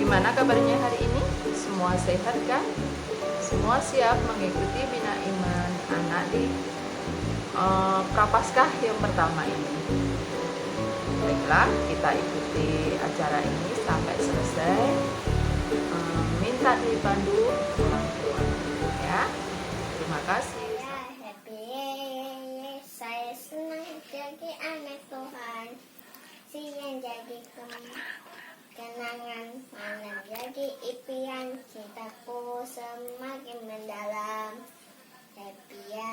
Gimana kabarnya hari ini? Semua sehat kan? Semua siap mengikuti Bina Iman anak di Prapaskah yang pertama ini. Baiklah, kita ikuti acara ini sampai selesai. Minta dipandu orang tua. Ya, terima kasih. Ya, happy, saya senang jadi anak Tuhan. Siang jadi kenangan, malam jadi impian, cintaku semakin mendalam. Happy ya,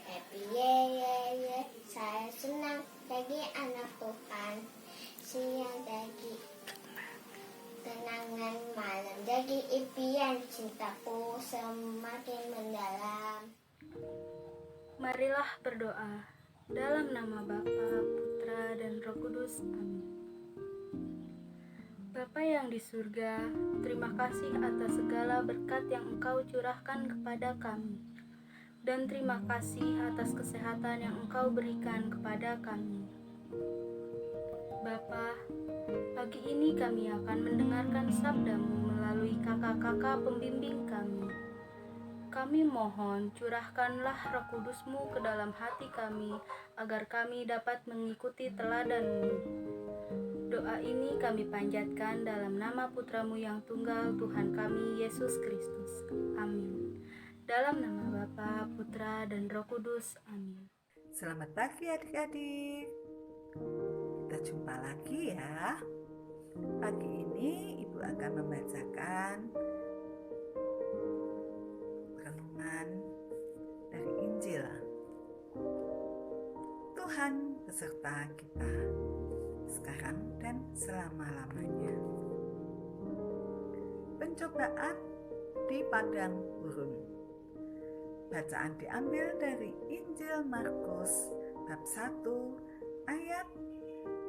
happy ya, saya senang jadi anak Tuhan. Siang jadi kenangan, malam jadi impian, cintaku semakin mendalam. Marilah berdoa dalam nama Bapa, Putra, dan Roh Kudus. Amin. Bapa yang di surga, terima kasih atas segala berkat yang Engkau curahkan kepada kami. Dan terima kasih atas kesehatan yang Engkau berikan kepada kami. Bapa, pagi ini kami akan mendengarkan sabda-Mu melalui kakak-kakak pembimbing kami. Kami mohon curahkanlah Roh Kudus-Mu ke dalam hati kami, agar kami dapat mengikuti teladan-Mu. Doa ini kami panjatkan dalam nama Putra-Mu yang tunggal, Tuhan kami, Yesus Kristus. Amin. Dalam nama Bapa, Putra, dan Roh Kudus. Amin. Selamat pagi adik-adik. Kita jumpa lagi ya. Pagi ini Ibu akan membacakan renungan dari Injil. Tuhan beserta kita sekarang dan selama-lamanya. Pencobaan di padang gurun. Bacaan diambil dari Injil Markus bab 1 ayat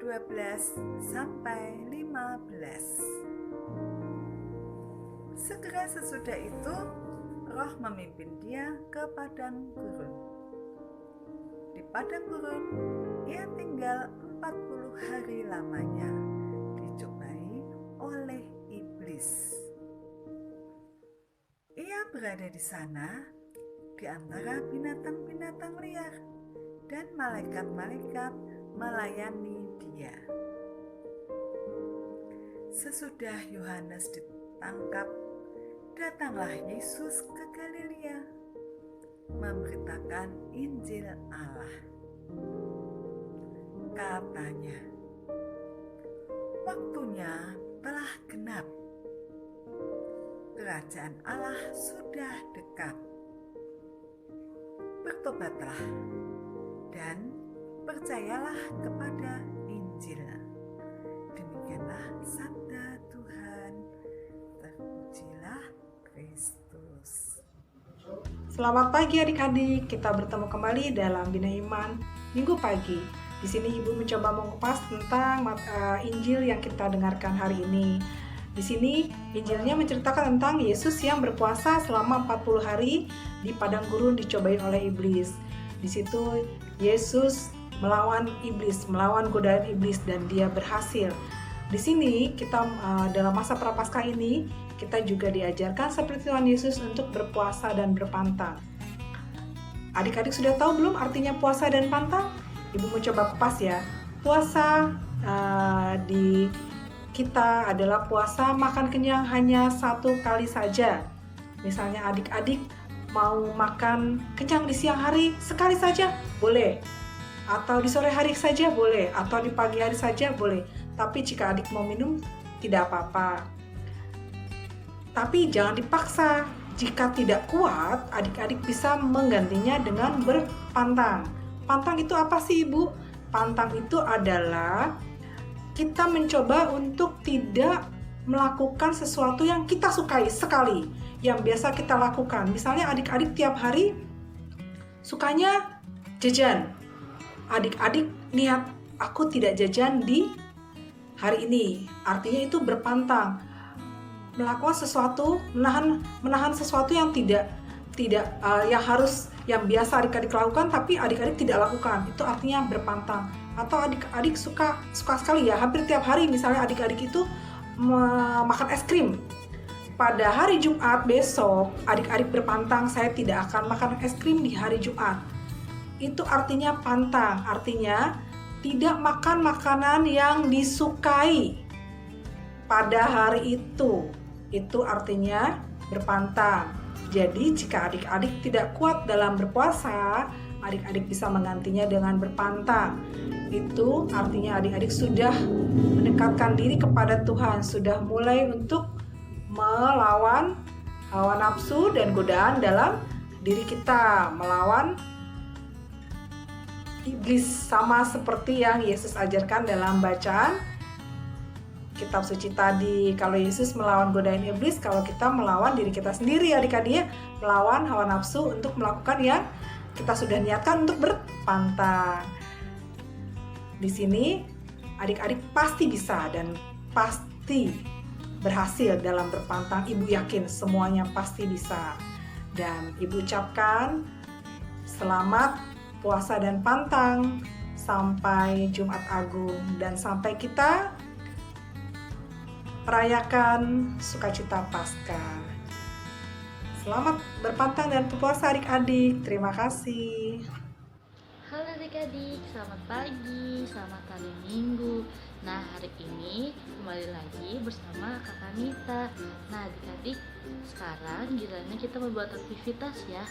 12 sampai 15. Segera sesudah itu Roh memimpin dia ke padang gurun. Di padang gurun ia tinggal 40 hari lamanya, dicobai oleh iblis. Ia berada di sana di antara binatang-binatang liar, dan malaikat-malaikat melayani dia. Sesudah Yohanes ditangkap, datanglah Yesus ke Galilea, memberitakan Injil Allah. Katanya, waktunya telah genap, kerajaan Allah sudah dekat. Bertobatlah dan percayalah kepada Injil. Demikianlah sabda Tuhan. Terpujilah Kristus. Selamat pagi adik-adik, kita bertemu kembali dalam Bina Iman Minggu pagi. Di sini Ibu mencoba mengupas tentang Injil yang kita dengarkan hari ini. Di sini Injilnya menceritakan tentang Yesus yang berpuasa selama 40 hari di padang gurun dicobain oleh iblis. Di situ Yesus melawan iblis, melawan godaan iblis, dan dia berhasil. Di sini kita dalam masa Prapaskah ini kita juga diajarkan seperti Tuhan Yesus untuk berpuasa dan berpantang. Adik-adik sudah tahu belum artinya puasa dan pantang? Ibu mau coba kupas ya. Puasa di kita adalah puasa makan kenyang hanya satu kali saja. Misalnya adik-adik mau makan kenyang di siang hari sekali saja boleh, atau di sore hari saja boleh, atau di pagi hari saja boleh. Tapi jika adik mau minum tidak apa-apa. Tapi jangan dipaksa. Jika tidak kuat, adik-adik bisa menggantinya dengan berpantang. Pantang itu apa sih Ibu? Pantang itu adalah kita mencoba untuk tidak melakukan sesuatu yang kita sukai sekali, yang biasa kita lakukan. Misalnya adik-adik tiap hari sukanya jajan. Adik-adik niat, aku tidak jajan di hari ini. Artinya itu berpantang. Melakukan sesuatu, menahan sesuatu yang yang biasa adik-adik lakukan tapi adik-adik tidak lakukan. Itu artinya berpantang. Atau adik-adik suka sekali ya, hampir tiap hari misalnya adik-adik itu makan es krim. Pada hari Jumat besok, adik-adik berpantang, saya tidak akan makan es krim di hari Jumat. Itu artinya pantang, artinya tidak makan makanan yang disukai pada hari itu. Itu artinya berpantang. Jadi jika adik-adik tidak kuat dalam berpuasa, adik-adik bisa menggantinya dengan berpantang. Itu artinya adik-adik sudah mendekatkan diri kepada Tuhan, sudah mulai untuk melawan hawa nafsu dan godaan dalam diri kita, melawan iblis, sama seperti yang Yesus ajarkan dalam bacaan kitab suci tadi. Kalau Yesus melawan godaan iblis, kalau kita melawan diri kita sendiri, adik-adik ya, melawan hawa nafsu untuk melakukan yang kita sudah niatkan untuk berpantang. Di sini adik-adik pasti bisa dan pasti berhasil dalam berpantang. Ibu yakin semuanya pasti bisa. Dan Ibu ucapkan selamat puasa dan pantang sampai Jumat Agung, dan sampai kita merayakan sukacita Paskah. Selamat berpantang dan berpuasa adik-adik. Terima kasih. Halo adik-adik, selamat pagi, selamat hari Minggu. Nah, hari ini kembali lagi bersama Kakak Nita. Nah, adik-adik, sekarang gilirannya kita membuat aktivitas ya.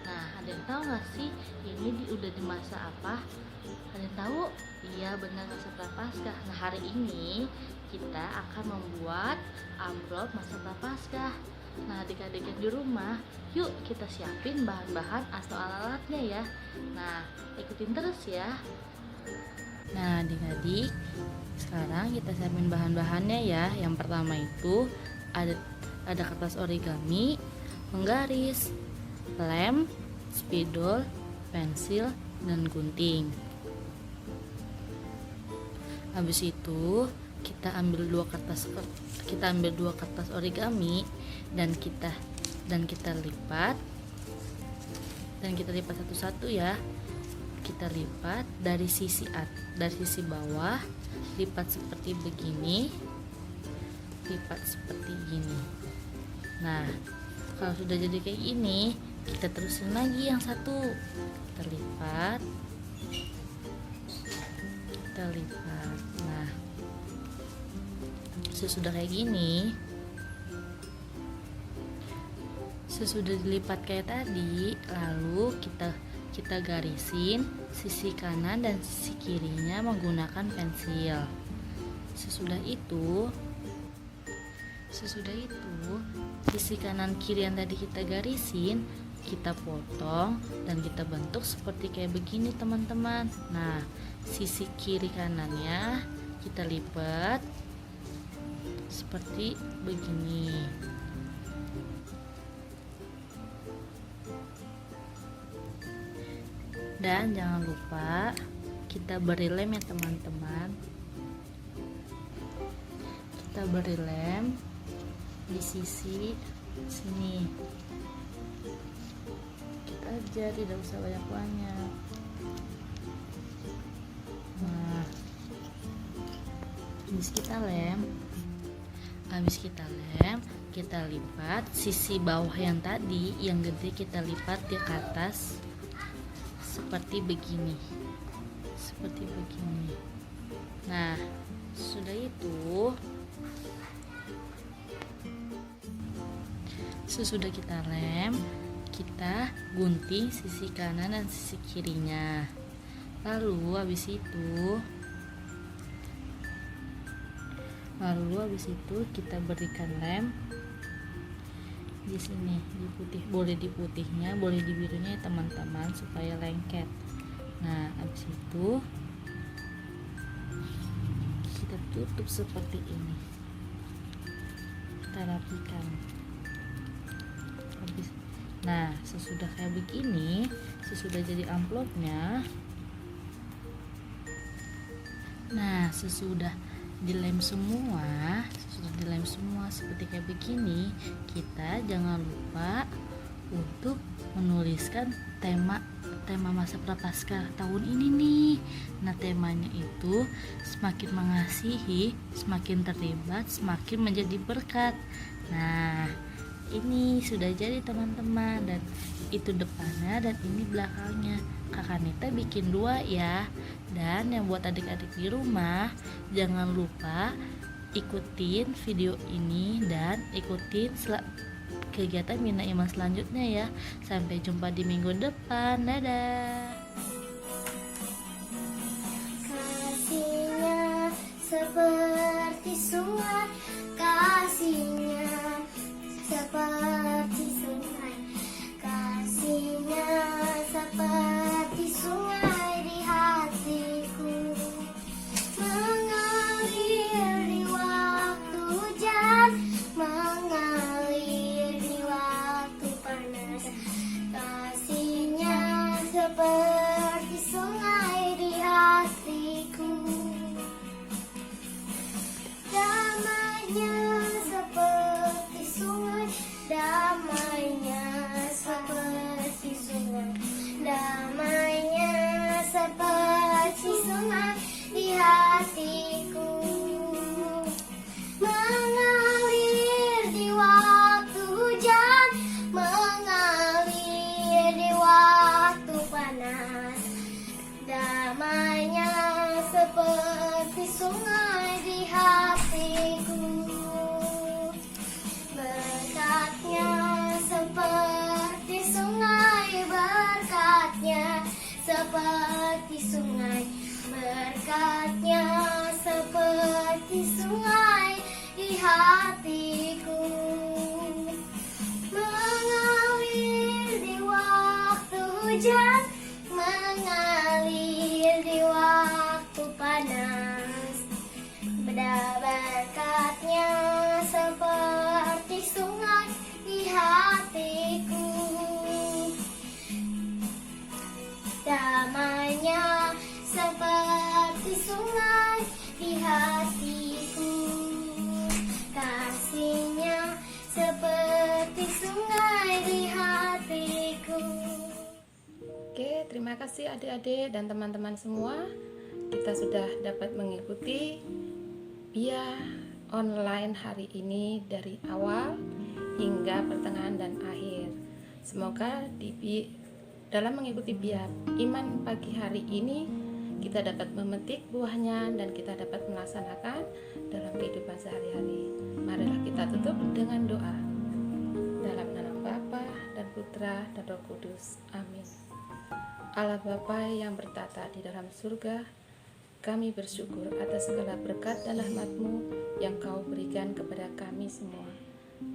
Nah, ada yang tahu nggak sih ini udah di masa apa? Ada yang tahu? Iya, benar, masa Prapaskah. Nah, hari ini kita akan membuat amplop masa Prapaskah. Nah, adik-adik yang di rumah, yuk kita siapin bahan-bahan atau alat-alatnya ya. Nah, ikutin terus ya. Nah, adik-adik, sekarang kita siapin bahan-bahannya ya. Yang pertama itu ada kertas origami, penggaris, lem, spidol, pensil, dan gunting. Habis itu kita ambil dua kertas origami dan kita lipat satu-satu ya. Kita lipat dari sisi bawah, lipat seperti begini, lipat seperti gini. Nah, kalau sudah jadi kayak gini, kita terusin lagi yang satu. Kita lipat. Nah, sesudah kayak gini, sesudah dilipat kayak tadi, lalu kita garisin sisi kanan dan sisi kirinya menggunakan pensil. Sesudah itu sisi kanan kiri yang tadi kita garisin, kita potong dan kita bentuk seperti kayak begini teman-teman. Nah, sisi kiri kanannya kita lipat seperti begini. Dan jangan lupa kita beri lem ya teman-teman. Kita beri lem di sisi sini. Kita aja, tidak usah banyak-banyak. Nah, habis kita lem, kita lipat sisi bawah yang tadi, yang gede kita lipat di atas seperti begini. Nah, sudah itu, sesudah kita lem, kita gunting sisi kanan dan sisi kirinya. Lalu habis itu kita berikan lem di sini, di putih, boleh di putihnya, boleh di birunya ya teman-teman, supaya lengket. Nah, habis itu kita tutup seperti ini, kita rapikan. Nah, sesudah kayak begini, sesudah jadi amplopnya, nah sesudah dilem semua seperti kayak begini, kita jangan lupa untuk menuliskan tema tema masa prapaskah tahun ini nih. Nah, temanya itu semakin mengasihi, semakin terlibat, semakin menjadi berkat. Nah, ini sudah jadi teman-teman, dan itu depannya dan ini belakangnya. Kakak Nita bikin 2 ya. Dan yang buat adik-adik di rumah, jangan lupa ikutin video ini dan ikutin kegiatan Bina Iman selanjutnya ya. Sampai jumpa di minggu depan. Dadah. Kasihnya seperti sungai, kasihnya seperti sungai, kasihnya seperti sungai di hatiku, mengalir di waktu hujan, mengalir di waktu panas, kasihnya seperti sungai di hatiku, damainya seperti sungai, damainya seperti sungai, damainya seperti sungai di hatiku, mengalir di waktu hujan, mengalir di waktu panas, damainya seperti sungai di hatiku, berkatnya seperti sungai, berkatnya seperti sungai, berkatnya seperti sungai di hatiku, mengalir di waktu hujan, mengalir di waktu panas, berkatnya seperti sungai di hatiku, damainya seperti sungai di hatiku, kasihnya seperti sungai di hatiku. Oke, terima kasih adik-adik dan teman-teman semua. Kita sudah dapat mengikuti BIA online hari ini dari awal hingga pertengahan dan akhir. Semoga dalam mengikuti BIA Iman pagi hari ini kita dapat memetik buahnya dan kita dapat melaksanakan dalam kehidupan sehari-hari. Marilah kita tutup dengan doa. Dalam nama Bapa dan Putra dan Roh Kudus. Amin. Allah Bapa yang bertata di dalam surga, kami bersyukur atas segala berkat dan rahmat-Mu yang Kau berikan kepada kami semua.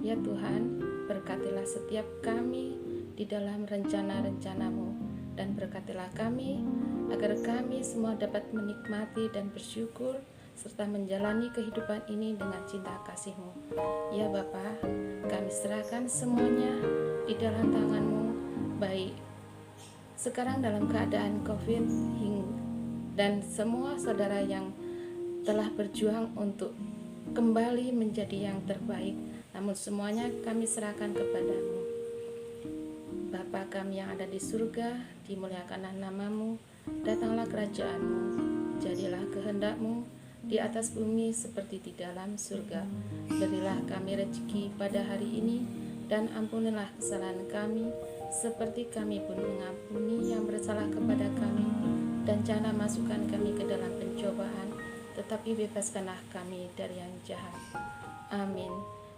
Ya Tuhan, berkatilah setiap kami di dalam rencana-rencana-Mu, dan berkatilah kami agar kami semua dapat menikmati dan bersyukur serta menjalani kehidupan ini dengan cinta kasih-Mu. Ya Bapa, kami serahkan semuanya di dalam tangan-Mu, baik sekarang dalam keadaan COVID dan semua saudara yang telah berjuang untuk kembali menjadi yang terbaik, namun semuanya kami serahkan kepadamu. Bapa kami yang ada di surga, dimuliakanlah nama-Mu, datanglah kerajaan-Mu, jadilah kehendak-Mu di atas bumi seperti di dalam surga. Berilah kami rezeki pada hari ini, dan ampunilah kesalahan kami, seperti kami pun mengampuni yang bersalah kepada kami, dan jangan masukkan kami ke dalam pencobaan, tetapi bebaskanlah kami dari yang jahat. Amin.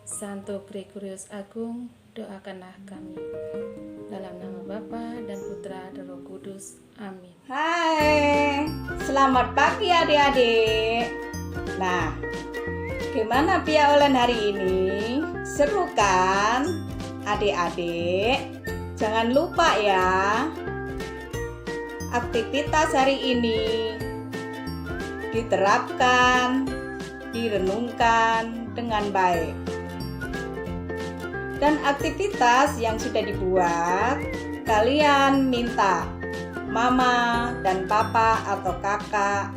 Santo Gregorius Agung, doakanlah kami. Dalam nama Bapa dan Putra dan Roh Kudus. Amin. Hai, selamat pagi adik-adik. Nah, gimana BIA online hari ini? Seru kan adik-adik? Jangan lupa ya, aktivitas hari ini diterapkan, direnungkan dengan baik. Dan aktivitas yang sudah dibuat, kalian minta mama dan papa atau kakak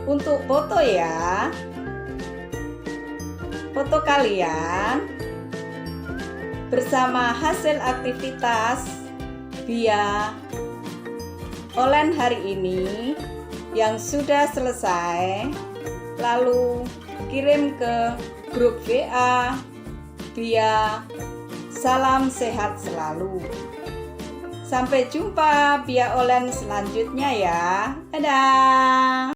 untuk foto ya. Foto kalian bersama hasil aktivitas BIA online hari ini yang sudah selesai, lalu kirim ke grup WA Bia Salam Sehat Selalu. Sampai jumpa Bia Online selanjutnya ya. Dadah.